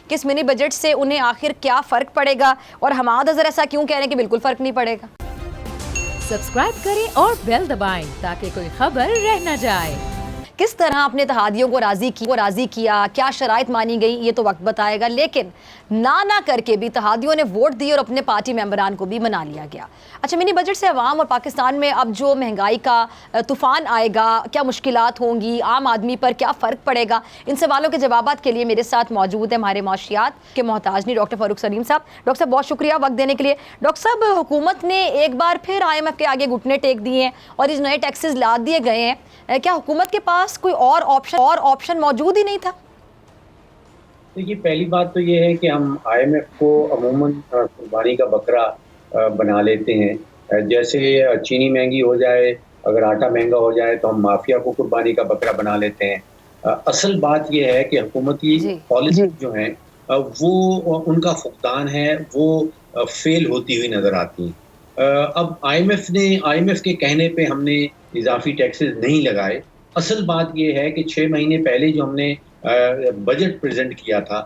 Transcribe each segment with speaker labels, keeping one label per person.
Speaker 1: कि इस mini budget से उन्हें आखिर क्या फ़र्क पड़ेगा और हमाद अज़हर ऐसा क्यों कह रहे हैं कि बिल्कुल फ़र्क नहीं पड़ेगा।
Speaker 2: सब्सक्राइब करें और बेल दबाएं ताकि कोई खबर रह न जाए।
Speaker 1: किस तरह अपने इत्तेहादियों को राज़ी किया, क्या शराइत मानी गई, ये तो वक्त बताएगा। लेकिन ना करके भी इत्तेहादियों ने वोट दिए और अपने पार्टी मेंबरान को भी मना लिया गया। अच्छा, मिनी बजट से अवाम और पाकिस्तान में अब जो महंगाई का तूफ़ान आएगा, क्या मुश्किलात होंगी, आम आदमी पर क्या फ़र्क पड़ेगा, इन सवालों के जवाबात के लिए मेरे साथ मौजूद है हमारे माशियात के मोहताज नहीं डॉक्टर फ़ारूक सलीम साहब। डॉक्टर साहब बहुत शुक्रिया वक्त देने के लिए। डॉक्टर साहब, हुकूमत ने एक बार फिर IMF के आगे घुटने टेक दिए हैं और इस नए टैक्सेस लाद दिए गए हैं। क्या हुकूमत के पास कोई और ऑप्शन मौजूद ही नहीं था?
Speaker 3: देखिए, पहली बात तो ये है कि हम IMF को अमूमन कुर्बानी का बकरा बना लेते हैं। जैसे चीनी महंगी हो जाए, अगर आटा महंगा हो जाए तो हम माफिया को कुर्बानी का बकरा बना लेते हैं। असल बात ये है कि हुकूमती पॉलिसी जो हैं वो उनका फुकदान है वो फेल होती हुई नज़र आती हैं। अब IMF के कहने पे हमने इजाफी टैक्सेस नहीं लगाए। असल बात ये है कि 6 महीने पहले जो हमने बजट प्रेजेंट किया था,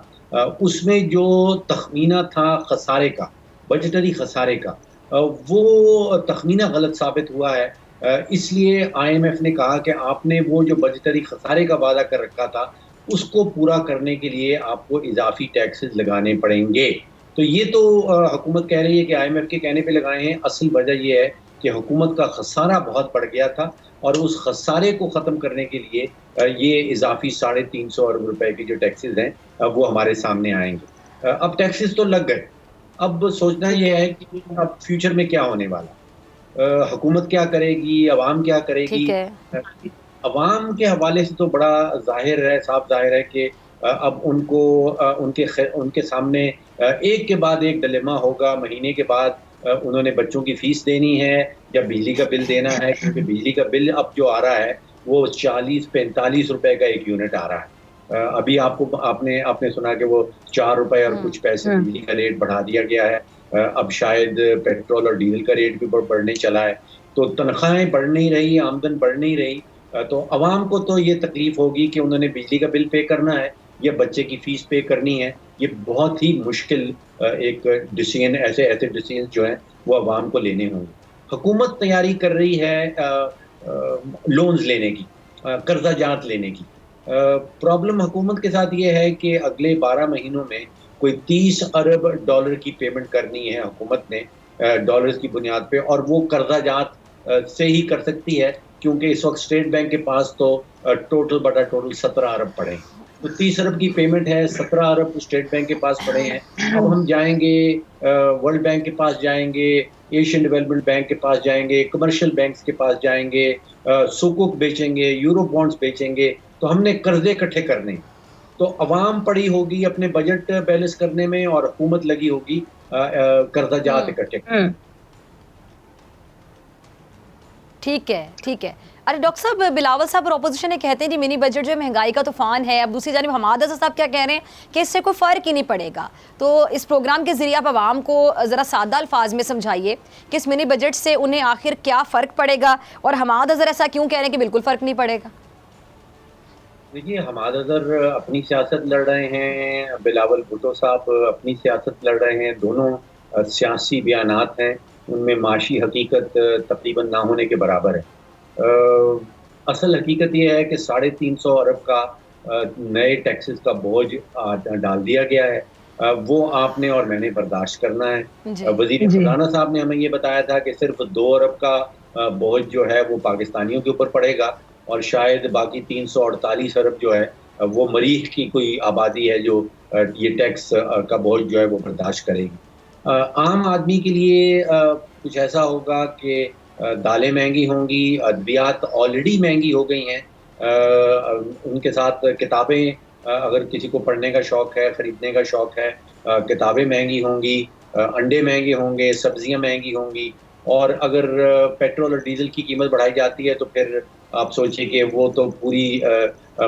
Speaker 3: उसमें जो तखमीना था खसारे का, बजटरी खसारे का, वो तखमीना गलत साबित हुआ है। इसलिए IMF ने कहा कि आपने वो जो बजटरी खसारे का वादा कर रखा था उसको पूरा करने के लिए आपको इजाफी टैक्सेस लगाने पड़ेंगे। तो ये तो हुकूमत कह रही है कि IMF के कहने पे लगाए हैं। असल वजह ये है कि हुकूमत का खसारा बहुत बढ़ गया था और उस खसारे को ख़त्म करने के लिए ये इजाफी 350 अरब रुपए के जो टैक्सेस हैं वो हमारे सामने आएंगे। अब टैक्सेस तो लग गए, अब सोचना ये है कि अब फ्यूचर में क्या होने वाला, हुकूमत क्या करेगी, अवाम क्या करेगी। अवाम के हवाले से तो बड़ा जाहिर है, साफ जाहिर है कि अब उनको उनके सामने एक के बाद एक डिलेमा होगा। महीने के बाद उन्होंने बच्चों की फीस देनी है या बिजली का बिल देना है, क्योंकि बिजली का बिल अब जो आ रहा है वो 40-45 रुपए का एक यूनिट आ रहा है। अभी आपने सुना कि वो 4 रुपए और कुछ पैसे बिजली का रेट बढ़ा दिया गया है। अब शायद पेट्रोल और डीजल का रेट भी बढ़ने चला है। तो तनख्वाहें बढ़ नहीं रही, आमदन बढ़ नहीं रही। तो अवाम को तो ये तकलीफ होगी कि उन्होंने बिजली का बिल पे करना है या बच्चे की फीस पे करनी है। ये बहुत ही मुश्किल एक डिसीजन, ऐसे डिसीजन जो हैं वो अवाम को लेने होंगे। हुकूमत तैयारी कर रही है लोन्स लेने की, कर्जा जात लेने की। प्रॉब्लम हुकूमत के साथ ये है कि अगले 12 महीनों में कोई 30 अरब डॉलर की पेमेंट करनी है हुकूमत ने डॉलर्स की बुनियाद पे, और वो कर्जा जात से ही कर सकती है, क्योंकि इस वक्त स्टेट बैंक के पास तो टोटल 17 अरब पड़े हैं। तो 30 अरब की पेमेंट है, 17 अरब स्टेट बैंक के पास पड़े हैं। अब हम जाएंगे वर्ल्ड बैंक के पास जाएंगे, एशियन डेवलपमेंट बैंक के पास जाएंगे, कमर्शियल बैंक्स के पास जाएंगे, सुकुक बेचेंगे, यूरो बॉन्ड्स बेचेंगे, तो हमने कर्जे इकट्ठे करने। तो अवाम पड़ी होगी अपने बजट बैलेंस करने में और हुकूमत लगी होगी कर्जा जात इकट्ठे करने।
Speaker 1: ठीक है। अरे डॉक्टर साहब, बिलावल साहब और अपोजिशन ने कहते हैं जी मिनी बजट जो महंगाई का तूफान है। अब दूसरी जानिब हमाद अज़हर साहब क्या कह रहे हैं कि इससे कोई फ़र्क ही नहीं पड़ेगा। तो इस प्रोग्राम के ज़रिए आप आवाम को ज़रा सादा अल्फाज में समझाइए कि इस मिनी बजट से उन्हें आखिर क्या फ़र्क पड़ेगा और हमाद अज़हर ऐसा क्यों कह रहे हैं कि बिल्कुल फ़र्क नहीं पड़ेगा।
Speaker 3: देखिए, हमाद अज़हर अपनी सियासत लड़ रहे हैं, बिलावल भुट्टो साहब अपनी सियासत लड़ रहे हैं। दोनों सियासी बयानात हैं, उनमें माशी हकीकत तकरीबन ना होने के बराबर है। असल हकीकत ये है कि 350 अरब का नए टैक्सेस का बोझ डाल दिया गया है। वो आपने और मैंने बर्दाश्त करना है। वज़ीर ख़ज़ाना साहब ने हमें ये बताया था कि सिर्फ 2 अरब का बोझ जो है वो पाकिस्तानियों के ऊपर पड़ेगा और शायद बाकी 348 अरब जो है वो मरीख की कोई आबादी है जो ये टैक्स का बोझ जो है वो बर्दाश्त करेगी। आम आदमी के लिए कुछ ऐसा होगा कि दालें महंगी होंगी, अद्वियात ऑलरेडी महंगी हो गई हैं। उनके साथ किताबें, अगर किसी को पढ़ने का शौक़ है, ख़रीदने का शौक़ है, किताबें महंगी होंगी, अंडे महंगे होंगे, सब्ज़ियाँ महंगी होंगी। और अगर पेट्रोल और डीज़ल की कीमत बढ़ाई जाती है तो फिर आप सोचिए कि वो तो पूरी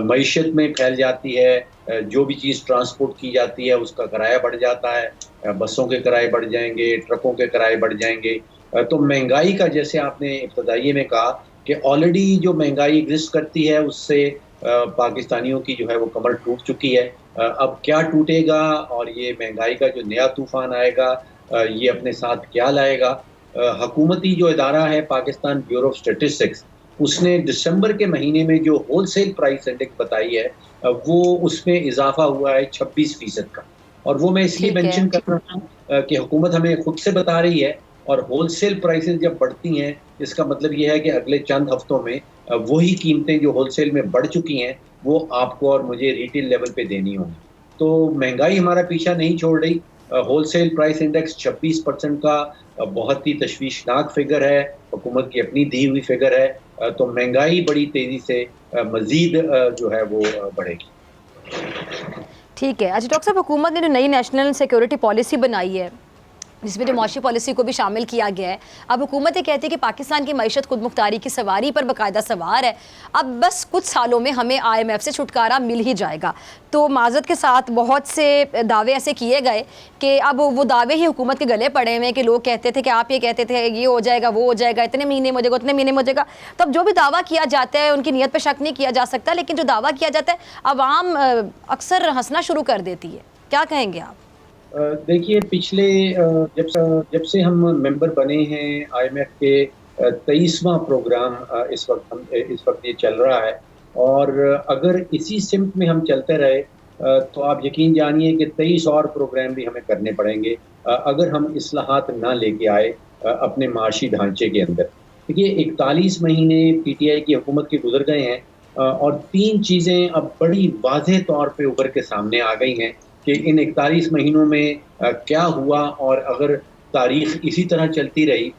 Speaker 3: मईशत में फैल जाती है। जो भी चीज़ ट्रांसपोर्ट की जाती है उसका किराया बढ़ जाता है, बसों के किराए बढ़ जाएंगे, ट्रकों के किराए बढ़ जाएंगे। तो महंगाई का, जैसे आपने इब्तदाई में कहा कि ऑलरेडी जो महंगाई एग्जिस्ट करती है उससे पाकिस्तानियों की जो है वो कमर टूट चुकी है। अब क्या टूटेगा और ये महंगाई का जो नया तूफान आएगा ये अपने साथ क्या लाएगा। हुकूमती जो इदारा है पाकिस्तान ब्यूरो ऑफ स्टैटिस्टिक्स, उसने दिसंबर के महीने में जो होलसेल प्राइस इंडेक्स बताई है वो उसमें इजाफा हुआ है 26% का। और वो मैं इसलिए
Speaker 1: ठीक है।
Speaker 3: मेंशन कर रहा हूँ कि हुकूमत हमें खुद से बता रही है, और होलसेल प्राइसेस जब बढ़ती हैं इसका मतलब ये है कि अगले चंद हफ्तों में वही कीमतें जो होलसेल में बढ़ चुकी हैं वो आपको और मुझे रिटेल लेवल पे देनी होंगी। तो महंगाई हमारा पीछा नहीं छोड़ रही। होलसेल प्राइस इंडेक्स 26% का बहुत ही तशवीशनाक फिगर है, हुकूमत की अपनी दी हुई फिगर है। तो महंगाई बड़ी तेज़ी से मज़ीद जो है वो बढ़ेगी।
Speaker 1: ठीक है। अच्छा डॉक्टर साहब, हुकूमत ने जो नई नेशनल सिक्योरिटी पॉलिसी बनाई है जिसमें जो मुआशी पॉलिसी को भी शामिल किया गया है, अब हुकूमत ये कहती है कि पाकिस्तान की मईशत खुद मुख्तारी की सवारी पर बाकायदा सवार है। अब बस कुछ सालों में हमें IMF से छुटकारा मिल ही जाएगा। तो माजरत के साथ बहुत से दावे ऐसे किए गए कि अब वो दावे ही हुकूमत के गले पड़े हुए हैं कि लोग कहते थे कि आप ये कहते थे ये हो जाएगा वो हो जाएगा, इतने महीने में हो जाएगा उतने महीने में हो जाएगा। तो अब जो भी दावा किया जाता है उनकी नीयत पर शक नहीं किया जा सकता, लेकिन जो दावा किया जाता है आवाम अक्सर हंसना शुरू कर देती है। क्या कहेंगे आप?
Speaker 3: देखिए, पिछले जब से हम मेंबर बने हैं IMF के 23वां प्रोग्राम इस वक्त ये चल रहा है, और अगर इसी सिमत में हम चलते रहे तो आप यकीन जानिए कि 23 और प्रोग्राम भी हमें करने पड़ेंगे अगर हम इस्लाहात ना लेके आए अपने माशी ढांचे के अंदर। देखिए, 41 महीने PTI की हुकूमत के गुजर गए हैं और 3 चीज़ें अब बड़ी वाज़ेह तौर पे उभर के सामने आ गई हैं कि इन 41 महीनों में क्या हुआ, और अगर तारीख इसी तरह चलती रही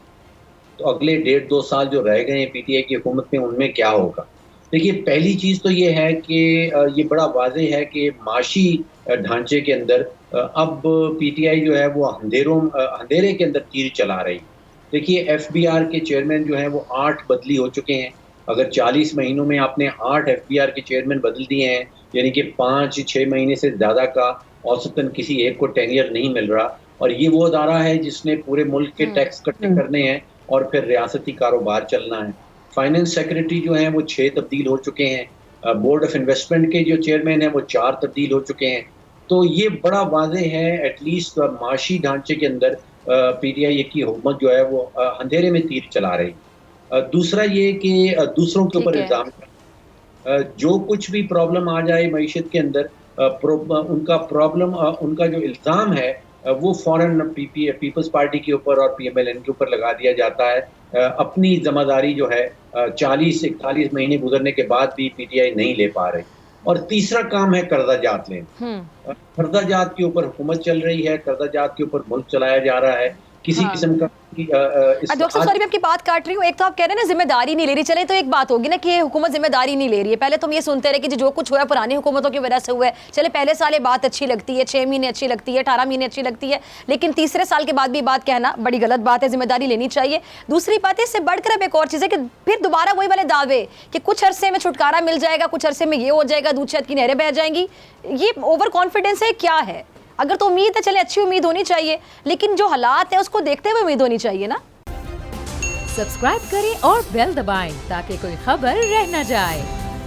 Speaker 3: तो अगले 1.5-2 साल जो रह गए हैं PTI की हुकूमत में उनमें क्या होगा। देखिए, पहली चीज़ तो ये है कि ये बड़ा वाज़ेह है कि माशी ढांचे के अंदर अब PTI जो है वो अंधेरे के अंदर तीर चला रही। देखिए, FBR के चेयरमैन जो हैं वो 8 बदली हो चुके हैं। अगर 40 महीनों में आपने 8 FBR के चेयरमैन बदल दिए हैं, यानी कि 5-6 महीने से ज़्यादा का औसतन किसी एक को टेन्योर नहीं मिल रहा, और ये वो अदारा है जिसने पूरे मुल्क के टैक्स इकट्ठे करने हैं और फिर रियासती कारोबार चलना है। फाइनेंस सेक्रेटरी जो हैं वो 6 तब्दील हो चुके हैं। बोर्ड ऑफ इन्वेस्टमेंट के जो चेयरमैन हैं वो 4 तब्दील हो चुके हैं। तो ये बड़ा वाज़ेह है एटलीस्ट माशी ढांचे के अंदर PTI की हुकूमत जो है वो अंधेरे में तीर चला रही। दूसरा ये कि दूसरों के ऊपर इल्ज़ाम, जो कुछ भी प्रॉब्लम आ जाए मईशत के अंदर उनका जो इल्ज़ाम है वो फ़ौरन पीपल्स पार्टी के ऊपर और PMLN के ऊपर लगा दिया जाता है। अपनी ज़िम्मेदारी जो है 40-41 महीने गुजरने के बाद भी PTI नहीं ले पा रही। और तीसरा काम है कर्जा जात लेना। कर्जा जात के ऊपर हुकूमत चल रही है, कर्जा जात के ऊपर मुल्क चलाया जा रहा है। किसी किस्म का
Speaker 1: डॉक्टर साहब सॉरी मैं आपकी बात काट रही हूँ। एक तो आप कह रहे हैं ना जिम्मेदारी नहीं ले रही, चले तो एक बात होगी ना कि हुकूमत जिम्मेदारी नहीं ले रही है। पहले तुम ये सुनते रहे कि जो कुछ हुआ है पुरानी हुकूमतों की वजह से हुआ है, चले पहले साल ये बात अच्छी लगती है, 6 महीने अच्छी लगती है, 18 महीने अच्छी लगती है, लेकिन तीसरे साल के बाद भी बात कहना बड़ी गलत बात है। जिम्मेदारी लेनी चाहिए। दूसरी बात है, इससे बढ़कर अब एक और चीज़ है कि फिर दोबारा वही वाले दावे कि कुछ अरसे में छुटकारा मिल जाएगा, कुछ अरसे में ये हो जाएगा, दूध शहद की नहरें बह जाएंगी, ये ओवर कॉन्फिडेंस है क्या है? अगर तो उम्मीद है, चले अच्छी उम्मीद होनी चाहिए, लेकिन जो हालात है उसको देखते हुए उम्मीद होनी चाहिए ना।
Speaker 2: सब्सक्राइब करें और बेल दबाएं ताकि कोई खबर रह न जाए।